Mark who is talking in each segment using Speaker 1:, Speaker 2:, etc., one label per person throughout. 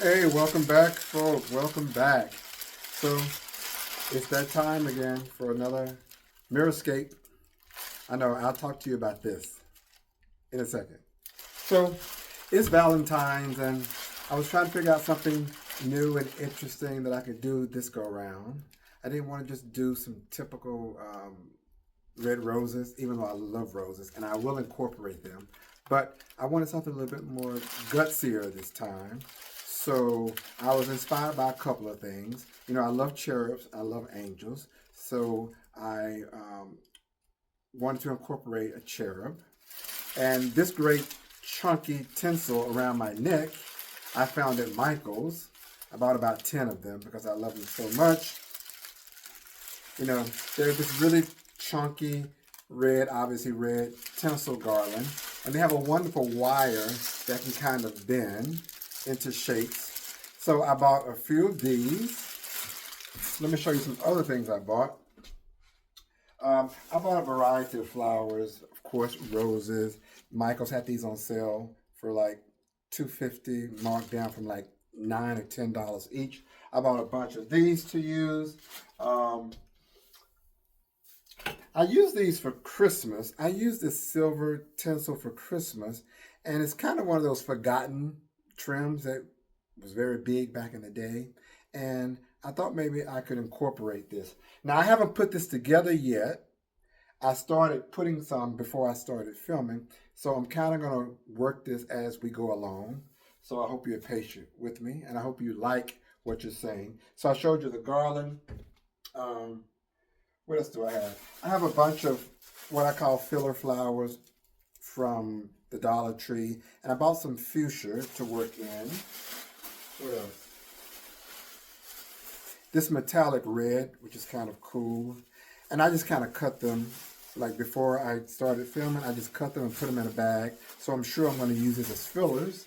Speaker 1: Hey, welcome back, folks. Welcome back. So it's that time again for another Mirrorscape. I know I'll talk to you about this in a second. So it's Valentine's, and I was trying to figure out something new and interesting that I could do this go around. I didn't want to just do some typical red roses, even though I love roses, and I will incorporate them. But I wanted something a little bit more gutsier this time. So I was inspired by a couple of things. You know, I love cherubs, I love angels. So I wanted to incorporate a cherub. And this great chunky tinsel around my neck, I found at Michael's. I bought about 10 of them because I love them so much. You know, they're this really chunky red, obviously red tinsel garland. And they have a wonderful wire that can kind of bend into shapes. So I bought a few of these. Let me show you some other things I bought. I bought a variety of flowers, of course, roses. Michael's had these on sale for like $2.50, marked down from like $9 or $10 each. I bought a bunch of these to use. I use these for Christmas. I use this silver tinsel for Christmas, and it's kind of one of those forgotten trims that was very big back in the day. And I thought maybe I could incorporate this. Now, I haven't put this together yet. I started putting some before I started filming, so I'm kind of going to work this as we go along. So I hope you're patient with me, and I hope you like what you're saying. So I showed you the garland. What else do I have? I have a bunch of what I call filler flowers from the Dollar Tree, and I bought some fuchsia to work in. What else? This metallic red, which is kind of cool. And I just kind of cut them, like before I started filming, I just cut them and put them in a bag. So I'm sure I'm going to use this as fillers.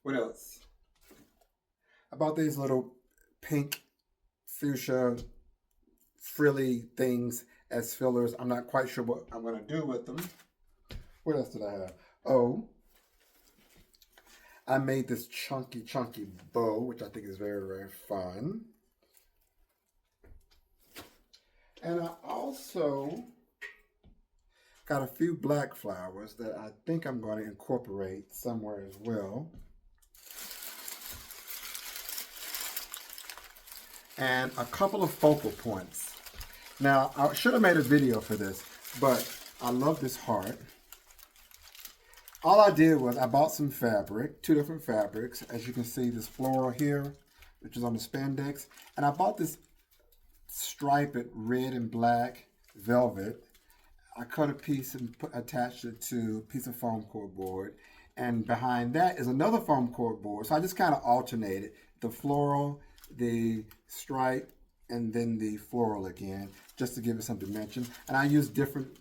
Speaker 1: What else? I bought these little pink fuchsia frilly things as fillers. I'm not quite sure what I'm going to do with them. What else did I have? Oh, I made this chunky bow, which I think is very, very fun. And I also got a few black flowers that I think I'm going to incorporate somewhere as well. And a couple of focal points. Now, I should have made a video for this, but I love this heart. All I did was I bought some fabric, 2 different fabrics. As you can see, this floral here, which is on the spandex. And I bought this striped red and black velvet. I cut a piece and attached it to a piece of foam core board. And behind that is another foam core board. So I just kind of alternated the floral, the stripe, and then the floral again, just to give it some dimension. And I use different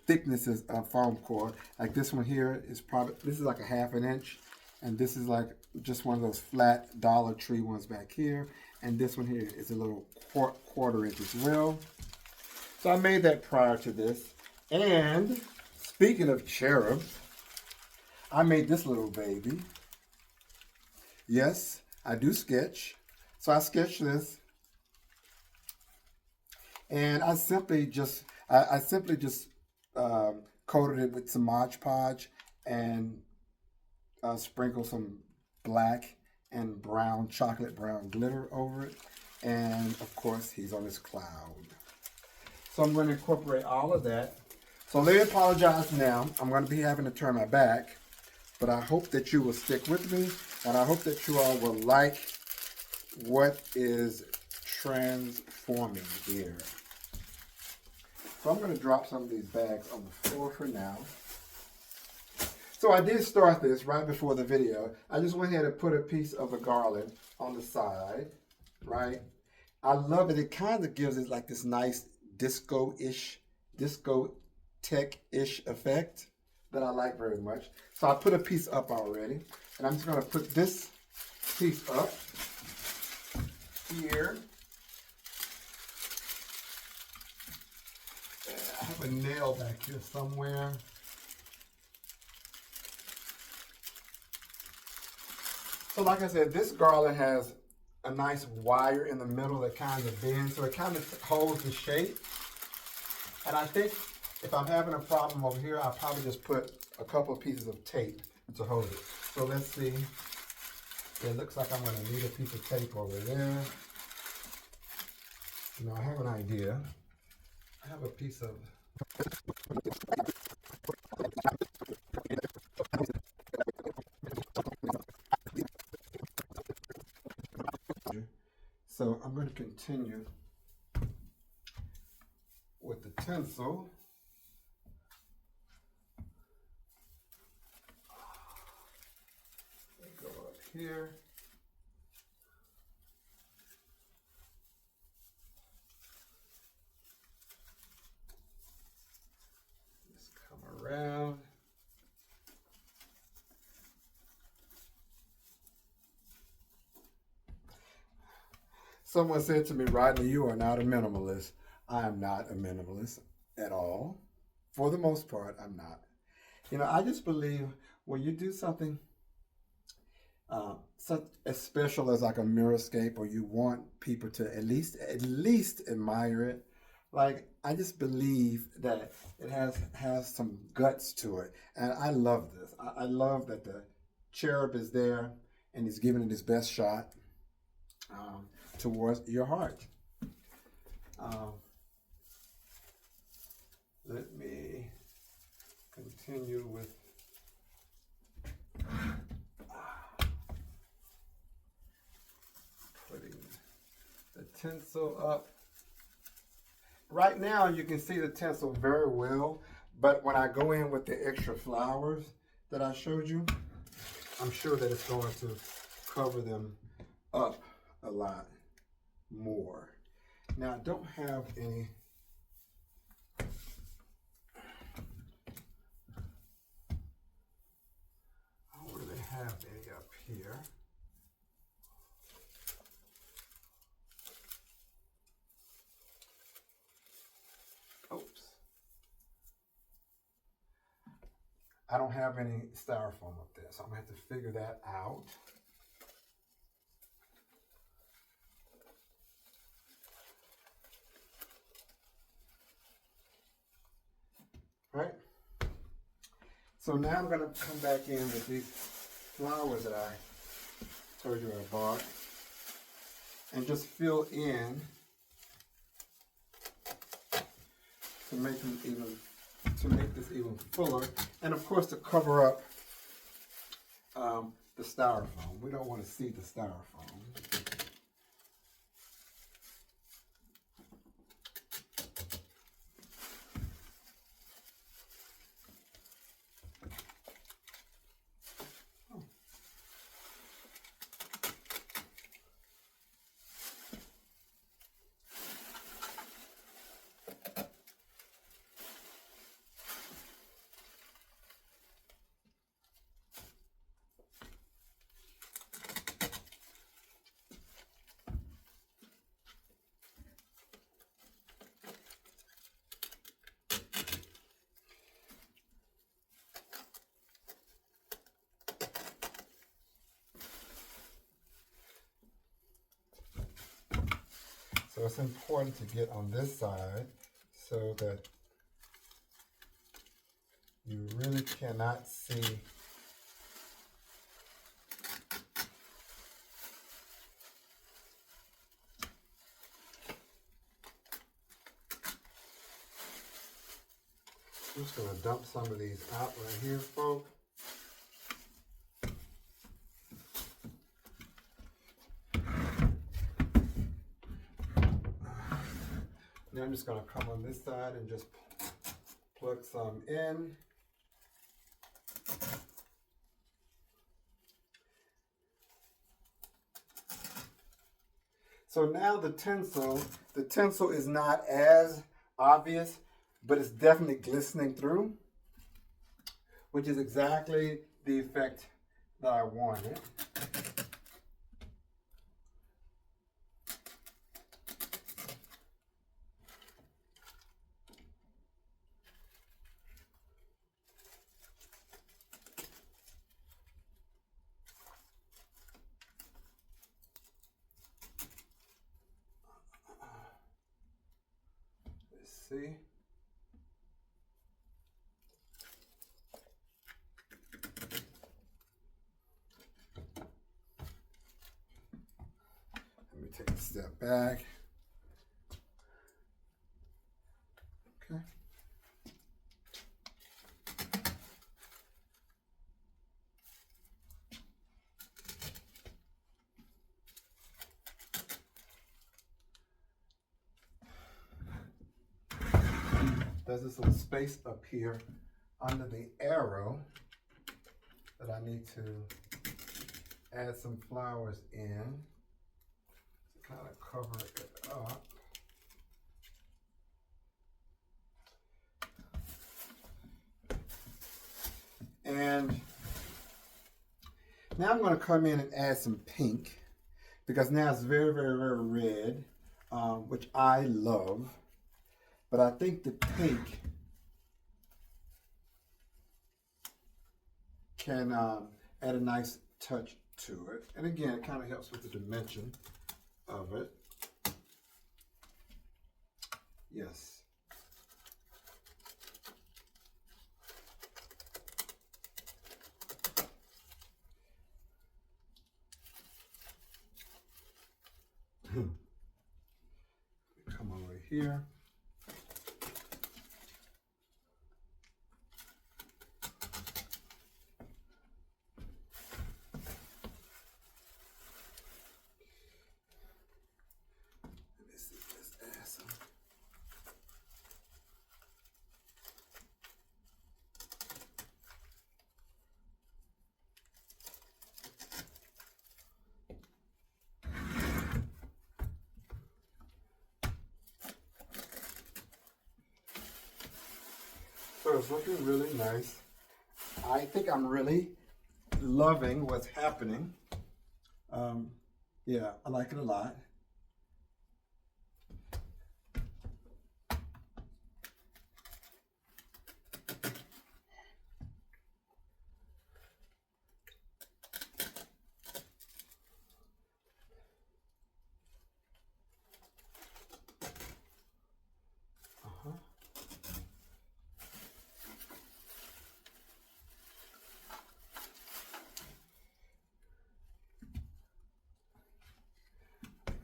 Speaker 1: thicknesses of foam core. Like this one here is probably, this is like a 1/2 inch. And this is like just one of those flat Dollar Tree ones back here. And this one here is a little quarter inch as well. So I made that prior to this. And speaking of cherubs, I made this little baby. Yes, I do sketch. So I sketched this. And I simply just coated it with some Mod Podge and sprinkled some black and brown, chocolate brown glitter over it. And of course, he's on his cloud. So I'm going to incorporate all of that. So let me apologize now. I'm going to be having to turn my back, but I hope that you will stick with me, and I hope that you all will like what is transforming here. So I'm going to drop some of these bags on the floor for now. So I did start this right before the video. I just went ahead and put a piece of the garland on the side, right? I love it. It kind of gives it like this nice disco-ish, discotheque-ish effect that I like very much. So I put a piece up already. And I'm just going to put this piece up here. I have a nail back here somewhere. So like I said, this garland has a nice wire in the middle that kind of bends, so it kind of holds the shape. And I think if I'm having a problem over here, I'll probably just put a couple of pieces of tape to hold it. So let's see. It looks like I'm going to need a piece of tape over there. I have an idea. I have a piece of... So I'm going to continue with the tinsel. Go up here. Just come around. Someone said to me, Rodney, you are not a minimalist. I am not a minimalist at all. For the most part, I'm not. I just believe when you do something such as special as like a mirrorscape, or you want people to at least admire it, like I just believe that it has some guts to it. And I love this. I love that the cherub is there and he's giving it his best shot. Towards your heart. Let me continue with putting the tinsel up. Right now you can see the tinsel very well, but when I go in with the extra flowers that I showed you, I'm sure that it's going to cover them up a lot more. Now I don't have any I don't really have any up here. Oops. I don't have any styrofoam up there, so I'm gonna have to figure that out. Right? So now I'm going to come back in with these flowers that I told you I bought and just fill in to make this even fuller, and of course to cover up the styrofoam. We don't want to see the styrofoam. So it's important to get on this side so that you really cannot see I'm just going to dump some of these out right here, folks. Now I'm just going to come on this side and just plug some in. So now the tinsel is not as obvious, but it's definitely glistening through, which is exactly the effect that I wanted. See? Let me take a step back. Okay. There's this little space up here under the arrow that I need to add some flowers in to kind of cover it up. And now I'm going to come in and add some pink because now it's very, very, very red, which I love. But I think the pink can add a nice touch to it. And again, it kind of helps with the dimension of it. Yes. Come over here. So it's looking really nice. I think I'm really loving what's happening. Yeah, I like it a lot.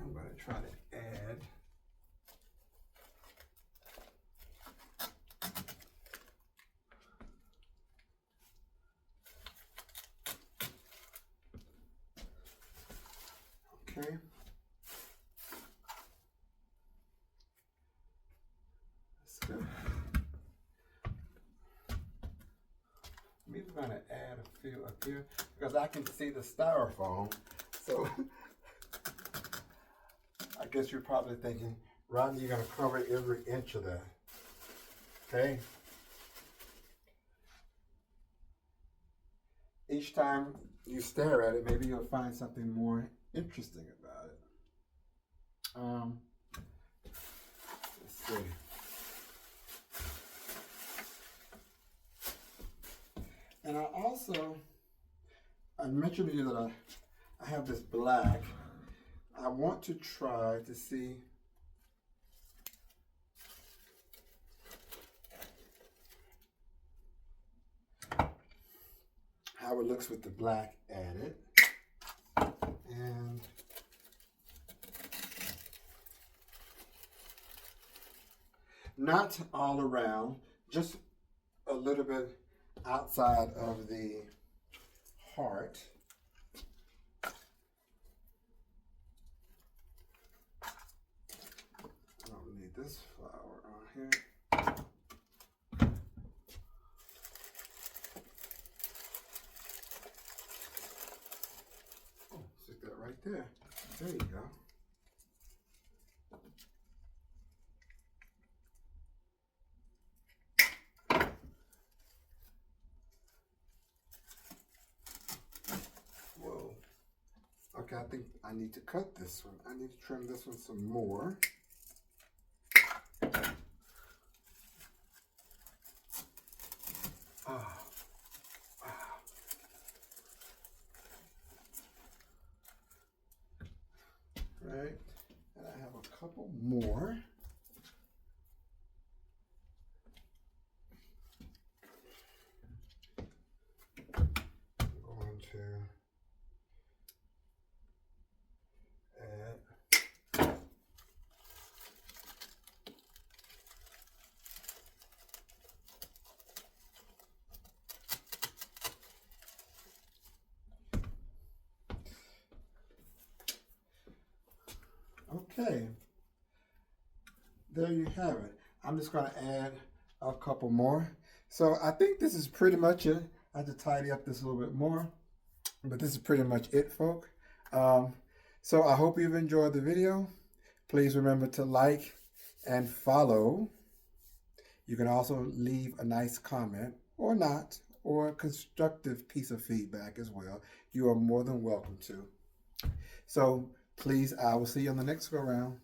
Speaker 1: I'm going to try to add okay. That's good. I'm even going to add a few up here because I can see the styrofoam. So I guess you're probably thinking, Rodney, you're going to cover every inch of that. Okay? Each time you stare at it, maybe you'll find something more interesting about it. Let's see. And I mentioned to you that I have this black. I want to try to see how it looks with the black added. And not all around, just a little bit outside of the heart. I don't need this flower on here. Oh, stick that right there. There you go. Whoa. Okay, I think I need to cut this one. I need to trim this one some more. Ah. Right, and I have a couple more. Okay, there you have it. I'm just going to add a couple more. So I think this is pretty much it. I have to tidy up this a little bit more, but this is pretty much it, folk. Um, so I hope you've enjoyed the video. Please remember to like and follow. You can also leave a nice comment or not, or a constructive piece of feedback as well. You are more than welcome to. So please, I will see you on the next go round.